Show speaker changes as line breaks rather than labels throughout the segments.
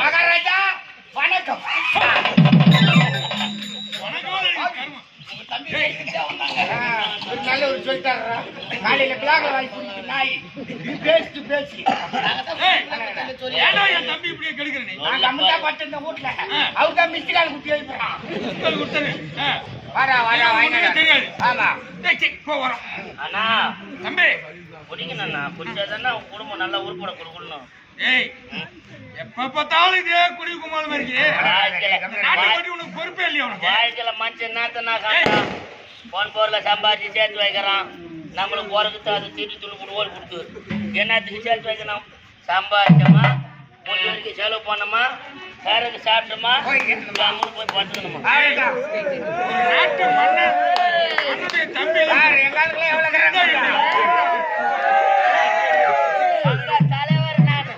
மகாராஜா வணக்கம். நல்ல ஒரு சொல்லிட்டாரா காலையில பிளாக வாங்கி குடிச்சு நாய் பேசிட்டு பேசி
தம்பி இப்படியே கெடுக்கிறேன்.
நான் அம்மதா பட்டு வீட்டுல அவர் தான் மிஸ்டால் குட்டி எழுப்புறான். வாடா வாடா தெரியாது. ஆமா
போறோம்
அண்ணா
தம்பி
குடிக்கணும்ண்ணா. குடிச்சாதானே குடும்பம் நல்லா உருப்பட கொடுக்கணும்.
ஏய் எப்ப பார்த்தாலும் இதே குடி குமால் மாதிரி உனக்கு பொறுப்பே இல்லையா? உனக்கு
வாழ்க்கையில மனுஷன் நாத்தனா காட்டுறான். போன் போர்ல சம்பாதிச்சு சேர்த்து வைக்கிறான். நம்மளுக்கு போறதுக்கு அது திருப்பி துணி கொண்டு ஓடி கொடுத்து என்னத்துக்கு சேர்த்து வைக்கணும்? சம்பாதிச்சோமா, முடிஞ்ச வரைக்கும் செலவு பண்ணோமா, வேறக்கு சாப்பிட்டோமா, போய் படுத்துக்கணுமா?
நாட்டு மன்னன் தம்பி
எங்களுக்கு எவ்வளவு
தலைவர் நானு.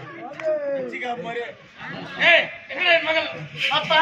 மகள்
அப்பா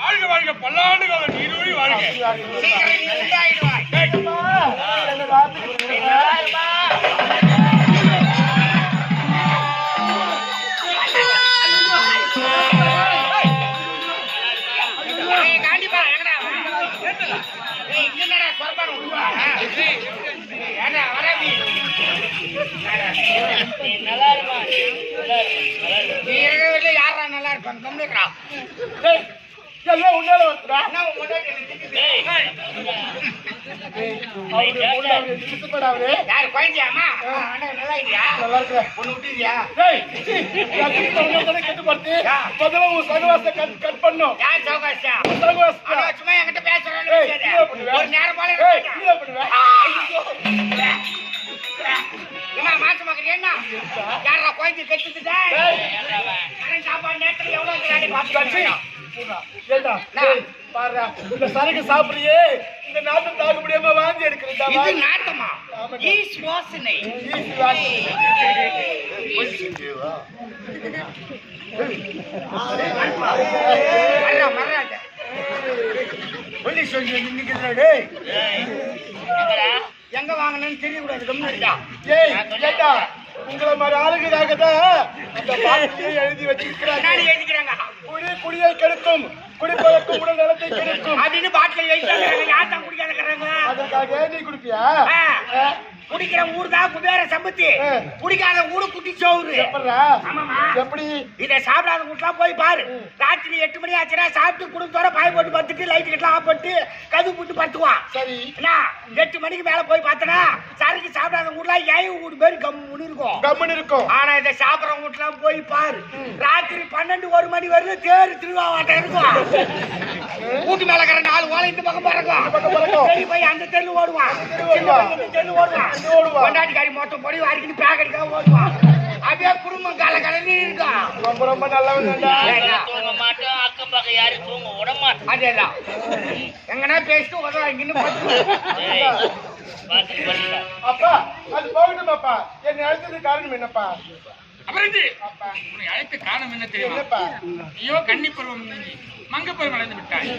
வாழ்க வாழ்க பல்லாண்டு காலம் நீரோடி வாழ்க.
யாரா நல்லா இருப்பாங்க கம்மிக்கிறா
உன்னால
யாரு குழந்தையாமா நல்லா இல்லையா?
நல்லா இருக்க
ஒண்ணு விட்டுறியா?
கட்டுப்படுத்தி சகவாச கட் பண்ணும்.
யார் சௌகாசியா? சும்மா என்கிட்ட பேசுறேன். ஒரு நேரம் போல மாசம் மக்கள் என்ன யாரா குழந்தை கட்டுதுட்டா சாப்பாடு நேரத்துல எவ்வளவு
இந்த சரக்கு சாப்பிடுறியே இந்த நாட்டம் தாக்க முடியாம வாந்தி எடுக்கிறது.
இது நாட்டமா? ஈஸ் வாசனை. எங்க வாங்கணும்னு தெரியக்கூடாது.
உங்களை மாதிரி ஆளுங்கதாகதான் அந்த பாட்டிலே எழுதி வச்சிருக்கிறாங்க.
எழுதிக்கிறாங்க
குடியை கெடுக்கும், குடிப்பதற்கும் உடல் நலத்தை கெடுக்கும்
அப்படின்னு பாட்டில் வைக்கிறாங்க. யார் தான் குடிக்காத இருக்கிறாங்க?
அதற்காக நீ குடிப்பியா?
குடிக்கிற ஊர் தான் குபேர சம்பத்தி, குடிக்காத ஊரு குட்டி சோறு.
எப்படிடா?
ஆமாமா.
எப்படி?
இதை சாப்பிடாத வீட்டுலாம் போய் பாரு. ராத்திரி 8 மணி ஆச்சுன்னா சாப்பிட்டு குடும்பத்தோட பாய் போட்டு பத்துட்டு லைட் கட்டலாம் ஆஃப் பண்ணிட்டு கது போட்டு படுத்துக்குவான்.
சரி.
என்ன 8 மணிக்கு மேல போய் பார்த்தனா சரக்கு சாப்பிடாத வீட்டுலாம் 7 வீடு பேர் கம்முன்னு இருக்கும்.
கம்முன்னு இருக்கும்.
ஆனா இதை சாப்பிட்ற வீட்டுலாம் போய் பாரு. ராத்திரி 12 1 மணி வரைக்கும் தேர் திருவாவாட்டம் இருக்கும். வீட்டு மேல இருக்கிற 4 ஓலை இந்த பக்கம் பறக்கும். சரி போய் அந்த தெரு ஓடுவான். தெரு ஓடுவான். கொண்டாட்டிக்காரி மொத்தம் பொடி வாரிக்கிட்டு பேக்கடிக்காக ஓடுவான். அப்படியே குடும்பம் கலகலன்னு இருக்கும்.
ரொம்ப ரொம்ப நல்லவன்.
தூங்க மாட்டோம், அக்கம் பக்கம் யாரும் தூங்க விட மாட்டோம்.
அதேதான். எங்கன்னா பேசிட்டு உதவாங்கின்னு
அப்பா அது போகட்டும். அப்பா என்னை அழைத்தது காரணம் என்னப்பா?
அபரஞ்சி, உன்னை அழைத்த காரணம் என்ன தெரியுமா?
என்னப்பா?
ஐயோ கன்னி பருவம் நீங்கி மங்க பருவம் அடைந்து விட்டாய்.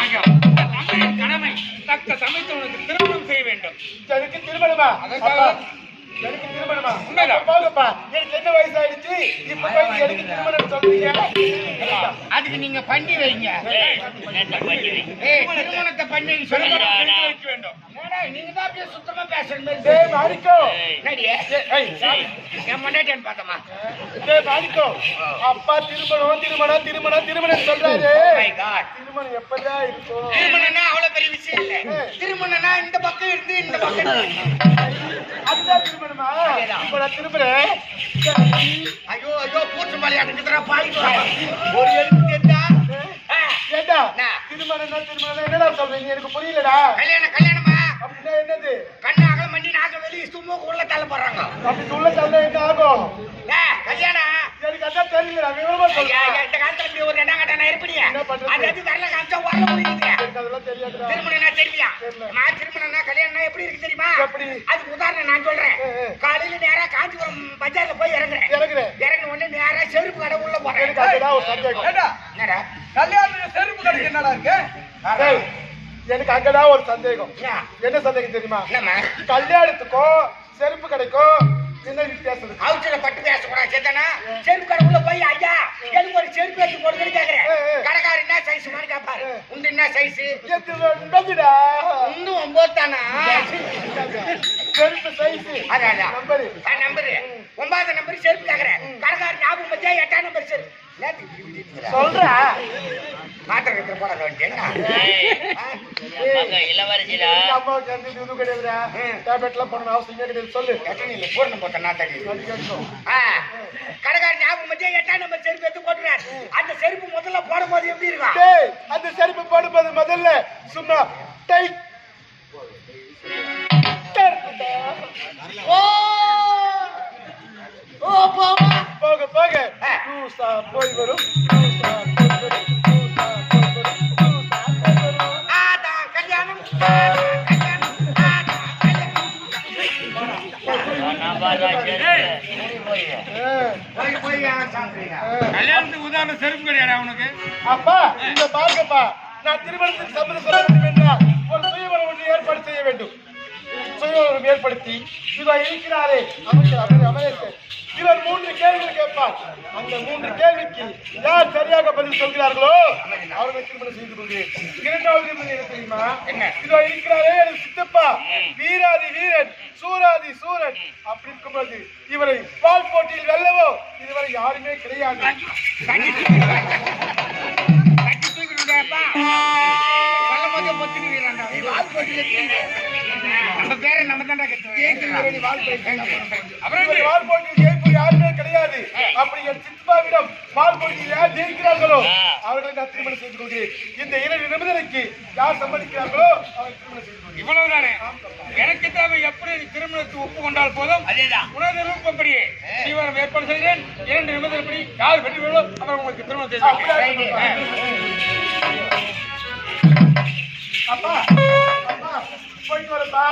ஆகா தந்தையின் கடமை தக்க சமயத்தில் உனக்கு திருமணம் செய்ய வேண்டும்.
எனக்கு திருமணமா?
அதற்காக
எனக்கு திருமணமா?
உண்மைதான்.
போகப்பா, எனக்கு என்ன வயசாயிடுச்சு இப்ப போய் எனக்கு திருமணம் சொல்றீங்க?
அதுக்கு நீங்க பண்ணி வைங்க. திருமணத்தை பண்ணி
வைக்க வேண்டும்.
நீங்க தான் அப்படியே சுத்தமா பேசணும்.
டேய் மாணிக்கோ,
என் முன்னாடி பார்த்தமா
டேய் மாணிக்கோ, அப்பா திருமணம் திருமணம் திருமணம் திருமணம் சொல்றாரு. திருமணம் எப்பதான் இருக்கும்?
திருமணம்னா அவ்வளவு பெரிய விஷயம் இல்ல. திருமணம்னா இந்த பக்கம் இருந்து இந்த பக்கம்
அதுதான் திருமணமா? இப்ப நான் திரும்புறேன்.
ஐயோ ஐயோ பூச்சி மலையாடுக்குறா பாய்க்கு ஒரு எழுத்து தெரிஞ்சா
ஏண்டா திருமணம் திருமணம் என்னடா சொல்றீங்க? எனக்கு புரியலடா.
கல்யாணமா
அப்படின்னா என்னது?
கண்ணு அகலம் பண்ணி நாக்க வெளியே சும்மா உள்ள தள்ள போறாங்க.
அப்படி உள்ள தள்ள என்ன ஆகும்?
கல்யாணம்
எனக்கு அதான் தெரியல. விவரமா சொல்லுங்க.
இந்த காலத்துல இப்படி ஒரு 2 கட்ட நான் இருப்பீங்க. அது எது வரல காமிச்சா வரல முடியுது.
அதெல்லாம் தெரியாதுடா.
திருமணம்னா தெரியா? நான் திருமணம்னா கல்யாணம்னா எப்படி இருக்கு தெரியுமா?
எப்படி?
அதுக்கு உதாரணம் நான் சொல்றேன். காலையில நேரா காஞ்சிபுரம் பஜார்ல போய் இறங்குறேன். இறங்கின உடனே நேரா செருப்பு கடை உள்ள போறேன்.
எனக்கு அதுதான் ஒரு சந்தேகம்.
என்னடா
கல்யாணத்துல செருப்பு கடைக்கு என்னடா இருக்கு?
டேய், எனக்கு அங்கதான் ஒரு சந்தேகம். என்ன சந்தேகம் தெரியுமா?
என்னம்மா
கல்யாணத்துக்கும் செருப்பு கடைக்கும் என்ன வித்தியாசம் இருக்கு?
அவுச்சல பட்டு பேசக்கூடாது சேத்தனா. செருப்பு கடை உள்ள போய் ஐயா எனக்கு ஒரு செருப்பு எடுத்து போடுங்கன்னு கேக்குறேன். கடைக்காரர் என்ன சைஸ் மாதிரி கேட்பாரு. உண்டு என்ன சைஸ்?
நம்புடா.
இன்னும் 9 தானா?
செருப்பு சைஸ்
அதான்
நம்பரு.
நம்பரு 9 நம்பர் செருப்பு கேக்குறேன். கடைக்காரர் ஞாபகம் வச்சா 8 நம்பர் செருப்பு
சொல்றா.
மாத்திரை கட்டுற போட வேண்டியன்னா
இளவரசிடா
அம்மாவுக்கு வந்து இது கிடையாதுடா. டேப்லெட்லாம் போடணும் அவசியம் கிடையாது. சொல்லு.
எத்தனை பூர்ணம் போட்ட நான் தடி கடைக்காரர் ஞாபகம் வச்சா 8 நம்பர் செருப்பு எடுத்து போட்டுறாரு. அந்த செருப்பு முதல்ல போடும்போது எப்படி இருக்கும்?
டேய், அந்த செருப்பு போடும்போது முதல்ல சும்மா டைட் போக போக லூசா போய் வரும்.
கல்யாணம்
கல்யாணத்துக்கு உதாரணம் செருப்பு கிடையாது உனக்கு.
அப்பா இந்த பாருங்கப்பா, நான் திருமணத்துக்கு சம்மதம் சொல்ல வேண்டும் என்றால் ஒரு சுயவரம் ஒன்று ஏற்பாடு செய்ய வேண்டும். சுயவரம் ஏற்படுத்தி இவர் இருக்கிறாரே அமைச்சர், இவர் 3 கேள்விகள் கேட்பார். அந்த 3 கேள்விக்கு யார் சரியாக பதில் சொல்கிறார்களோ அவர்களை திருமணம் செய்து கொள்கிறேன். 2வது நிபந்தனை என்ன தெரியுமா? இவர் இருக்கிறாரே எனக்கு சித்தப்பா, வீராதி வீரன், சூராதி சூரன். அப்படி இருக்கும்போது இவரை பால் போட்டியில் வெல்லவோ இதுவரை யாருமே கிடையாது. யாருமே கிடையாது. அப்படி என் சித்தப்பாவிடம் பால் போட்டியில் யார் ஜெயிக்கிறார்களோ அவர்களை நான் திருமணம் செய்து கொள்கிறேன். இந்த 2 நிபந்தனைக்கு யார் சம்மதிக்கிறார்களோ அவரை திருமணம் செய்து கொள்கிறேன்.
இவ்வளவுதானே? எனக்கு தேவை எப்படி திருமணத்துக்கு ஒப்புக்கொண்டால் போதும்.
அதேதான்.
உனது விருப்பப்படியே தீவிரம் ஏற்பாடு செய்கிறேன். 2 நிபந்தனைப்படி யார் வெற்றி பெறுவோ அவர் உங்களுக்கு திருமணம் செய்து
அப்பா அப்பா போயிட்டு வரப்பா.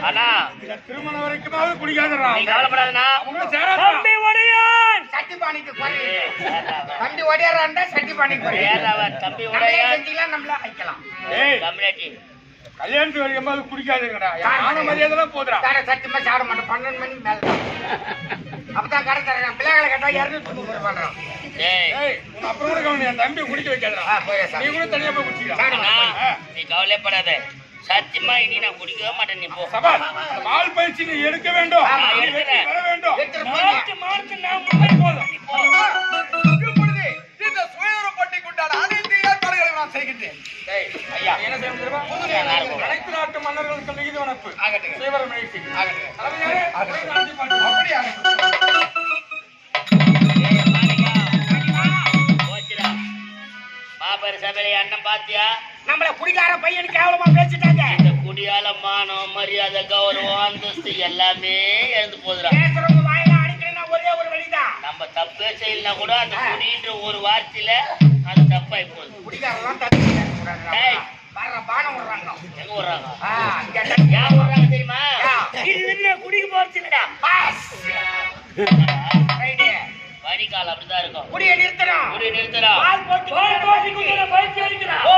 அண்ணா
திருமணம் வரைக்குமாவது குடிக்காதரா.
நீ கவலைப்படாதண்ணா.
தம்பி ஒடியான்
சட்டி பானைக்கு வண்டி ஓடியாரா சட்டி பானைக்கு
தம்பி உடைய
செஞ்சீங்களா நம்மள வைக்கலாம்.
கம்யூனிட்டி
கல்யாணத்துக்கு வரைக்கும் போது குடிக்காதுங்கடா மான மரியாதை போதுடா
சத்தியமா சாப்பிட மாட்டேன் 12 மணிக்கு மேல அப்பதான் கடை தரேன் பிள்ளைகளை கேட்டா 230 பண்றோம்
டேய்
உன் அப்புறம் கூட கவனி என் தம்பி குடிக்க வைக்காதடா நீ கூட தனியா போய் குடிச்சிடா
அண்ணா, நீ கவலைப்படாத சத்தியமா இனி நான் குடிக்கவே மாட்டேன் நீ போ
சபா பால் பயிற்சி நீ எடுக்க வேண்டும்
நான்
நீ
எடுக்கிறேன்.
வர வேண்டும்
மார்த்து நான் முன்னாடி
போதும்
இப்பொழுது இந்த சுயநலப்பட்டி கொண்டாட அனைத்து ஏற்பாடுகளை நான் செய்கின்றேன்.
டேய் ஐயா
என்ன செய்ய தெரியுமா அனைத்து நாட்டு மன்னர்களுக்கு மிகுதி வனப்பு
ஆகட்டும்.
செய்வர முயற்சி
ஆகட்டும்.
தலைமையாரே,
ஆகட்டும்.
காஞ்சி பாட்டு.
அப்படி ஆகட்டும்.
போச்சுடா மாபெரு சபையில அண்ணன் பாத்தியா
நம்மள குடிகார பையனுக்கு கேவலமா பேசிட்டாங்க
இந்த குடியால மானம் மரியாதை கௌரவம் அந்தஸ்து எல்லாமே இழந்து போதுடா
பேசுறவங்க வாயில அடிக்கணும்னா ஒரே ஒரு வழிதான்
நம்ம தப்பே செய்யலனா கூட அந்த குடின்ற ஒரு வார்த்தையில அது தப்பாய் போகுது
குடிகாரெல்லாம் தண்ணி
டேய்.
வர்ற பானம் விடுறாங்க
எங்க வர்றாங்க
அங்க
ஏன் வர்றாங்க தெரியுமா
யா.
இது என்ன குடிக்க போறது இல்லடா
பாஸ் ரைட்டு.
வடிகால் அப்படிதான் இருக்கும்
குடியை நிறுத்தணும்
குடி நிறுத்தலாம்
பால் போட்டு
பயிற்சி அளிக்கிறா
ஓ